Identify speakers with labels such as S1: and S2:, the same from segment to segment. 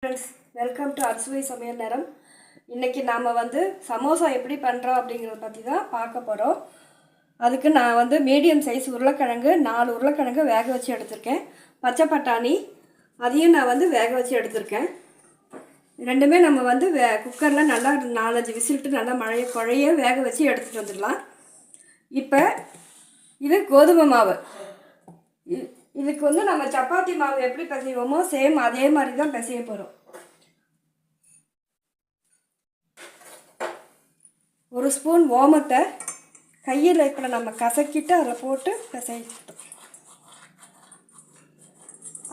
S1: Friends, welcome to அறுசுவை சமையல் நேரம். இன்றைக்கி நாம் சமோசா எப்படி பண்ணுறோம் அப்படிங்கிறத பற்றி தான் பார்க்க போகிறோம். அதுக்கு நான் மீடியம் சைஸ் உருளைக்கிழங்கு 4 உருளைக்கிழங்கு வேக வச்சு எடுத்திருக்கேன். பச்சை பட்டாணி அதையும் நான் வேக வச்சு எடுத்திருக்கேன். ரெண்டுமே நம்ம குக்கரில் நல்லா 4-5 விசில்ட்டு நல்லா குழைய வேக வச்சு எடுத்துகிட்டு வந்துடலாம். இப்போ இது கோதுமை மாவு. இதுக்கு நம்ம சப்பாத்தி மாவு எப்படி பிசைவோமோ சேம் அதே மாதிரி தான் பிசைய போகிறோம். ஒரு ஸ்பூன் ஓமத்தை கையில் இப்போ நம்ம கசக்கிட்டு அதில் போட்டு பிசைட்டோம்.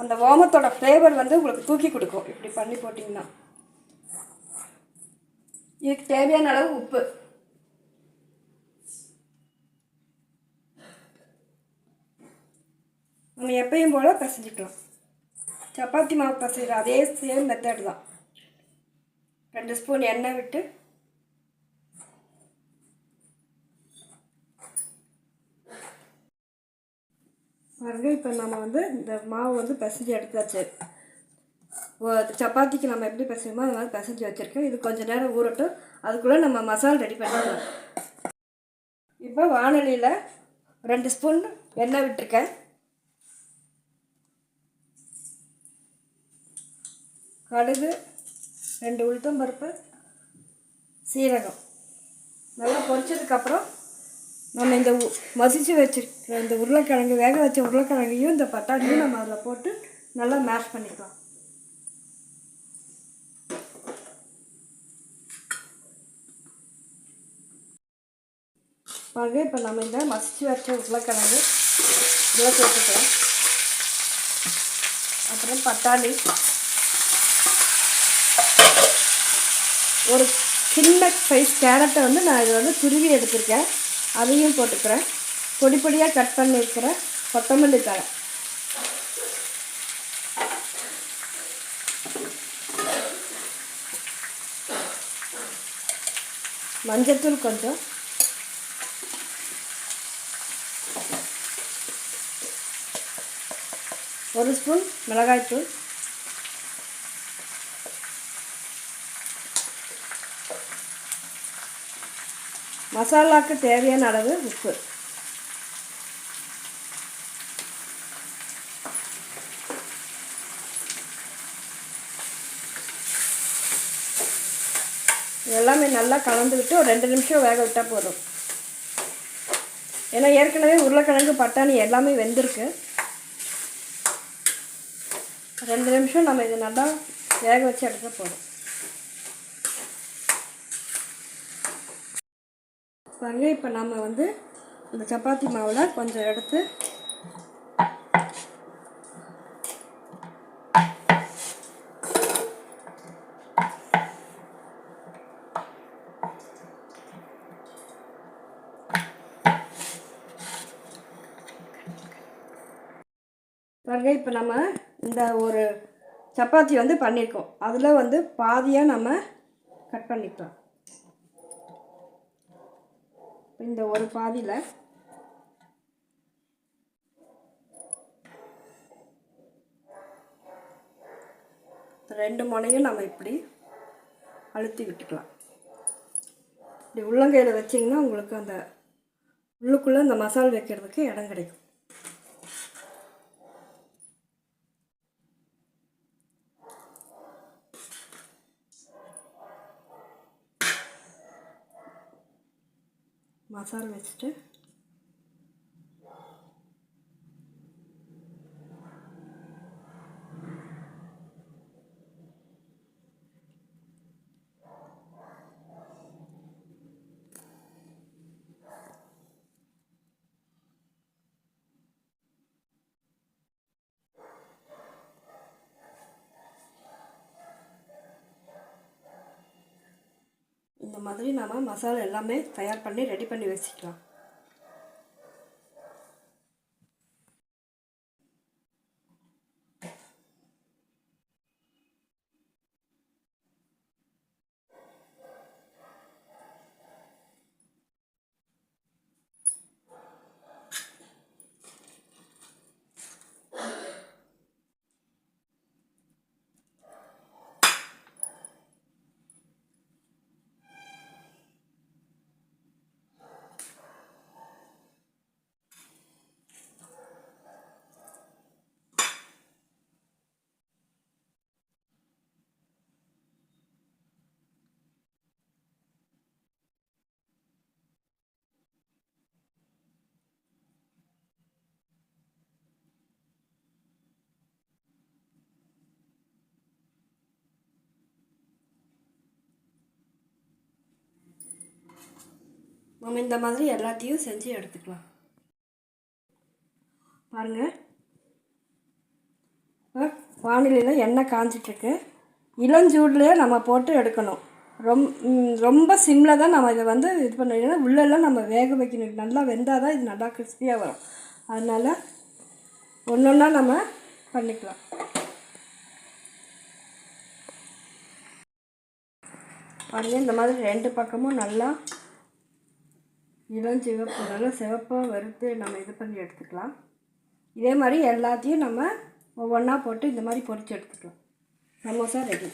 S1: அந்த ஓமத்தோட ஃப்ளேவர் உங்களுக்கு தூக்கி கொடுக்கும். இப்படி பண்ணி போட்டிங்கன்னா இதுக்கு தேவையான அளவு உப்பு, நம்ம எப்பயும் போல் பிசைஞ்சிக்கலாம். சப்பாத்தி மாவு பிசைகிற அதே சேம் மெத்தட் தான். 2 ஸ்பூன் எண்ணெய் விட்டு பாருங்க. இப்போ நம்ம இந்த மாவு பிசைஞ்சு எடுத்தாச்சு. சப்பாத்திக்கு நம்ம எப்படி பிசையுமோ அது மாதிரி பிசைஞ்சு வச்சுருக்கேன். இது கொஞ்சம் நேரம் ஊறட்டும். அதுக்குள்ளே நம்ம மசாலா ரெடி பண்ணிக்கலாம். இப்போ வானலியில் 2 ஸ்பூன் எண்ணெய் விட்டுருக்கேன். கடுகு, 2 உளுத்தம்பருப்பு, சீரகம் நல்லா பொரிச்சதுக்கப்புறம் நம்ம இந்த மசிச்சு வச்சுருக்க இந்த உருளைக்கிழங்கு, வேக வச்ச உருளைக்கிழங்கையும் இந்த பட்டாணியும் நம்ம அதில் போட்டு நல்லா மேஷ் பண்ணிக்கலாம். பாருங்க, இப்போ நம்ம இந்த மசிச்சு வச்ச உருளைக்கிழங்கு இதில் சேர்த்துக்கலாம். அப்புறம் பட்டாணி, ஒரு சின்ன சைஸ் கேரட்டை நான் இதை துருவி எடுத்திருக்கேன். அதையும் போட்டுக்கிறேன். பொடி பொடியாக கட் பண்ணியிருக்கிற கொத்தமல்லி தழை, மஞ்சத்தூள் கொஞ்சம், ஒரு ஸ்பூன் மிளகாய்த்தூள், மசாலாவுக்கு தேவையான அளவு உப்பு, எல்லாமே நல்லா கலந்து விட்டு ஒரு 2 நிமிஷம் வேக விட்டால் போதும். ஏன்னா ஏற்கனவே உருளைக்கிழங்கு, பட்டாணி எல்லாமே வெந்திருக்கு. 2 நிமிஷம் நம்ம இதை நல்லா வேக வச்சு எடுத்தால் போதும். பாருங்க, இப்போ நம்ம இந்த சப்பாத்தி மாவில் கொஞ்சம் எடுத்து பாருங்க. இப்போ நம்ம இந்த ஒரு சப்பாத்தி பண்ணியிருக்கோம். அதில் பாதியாக நம்ம கட் பண்ணிக்கலாம். இந்த ஒரு பாதியில் 2 முனையும் நம்ம இப்படி அழுத்தி விட்டுக்கலாம். இப்படி உள்ளங்கையில் வச்சிங்கன்னா உங்களுக்கு அந்த உள்ளுக்குள்ளே அந்த மசாலா வைக்கிறதுக்கு இடம் கிடைக்கும். மசாலா வச்சுட்டு இந்த மாதிரி நம்ம மசாலா எல்லாமே தயார் பண்ணி ரெடி பண்ணி வச்சுக்கலாம். நம்ம இந்த மாதிரி எல்லாத்தையும் செஞ்சு எடுத்துக்கலாம். பாருங்கள், இப்போ வானிலையில் எண்ணெய் காஞ்சிட்ருக்கு. இளஞ்சூட்லேயே நம்ம போட்டு எடுக்கணும். ரொம்ப சிம்மில் தான் நம்ம இதை வந்து இது பண்ணணும். உள்ளெல்லாம் நம்ம வேக வைக்கணும். நல்லா வெந்தால் தான் இது நல்லா கிறிஸ்பியாக வரும். அதனால் ஒன்று ஒன்றா நம்ம பண்ணிக்கலாம். பாருங்கள், இந்த மாதிரி 2 பக்கமும் நல்லா இளஞ்சிவப்பு, நல்லா சிவப்பாக வறுத்து நம்ம இது பண்ணி எடுத்துக்கலாம். இதே மாதிரி எல்லாத்தையும் நம்ம ஒவ்வொன்றா போட்டு இந்த மாதிரி பொரித்து எடுத்துக்கலாம். சமோசா ரெடி.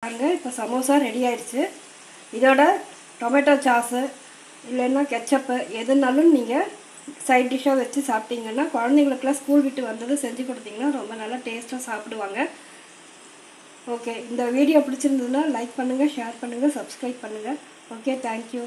S1: பாருங்கள், இப்போ சமோசா ரெடி ஆயிடுச்சு. இதோட டொமேட்டோ சாஸு இல்லைன்னா கெச்சப்பு எதுனாலும் நீங்கள் சைட் டிஷ்ஷாக வச்சு சாப்பிட்டீங்கன்னா, குழந்தைங்களுக்குலாம் ஸ்கூல் விட்டு வந்தது செஞ்சு கொடுத்தீங்கன்னா ரொம்ப நல்லா டேஸ்ட்டாக சாப்பிடுவாங்க. ஓகே, இந்த வீடியோ பிடிச்சிருந்ததுன்னா லைக் பண்ணுங்கள், ஷேர் பண்ணுங்கள், சப்ஸ்கிரைப் பண்ணுங்கள். Okay, thank you.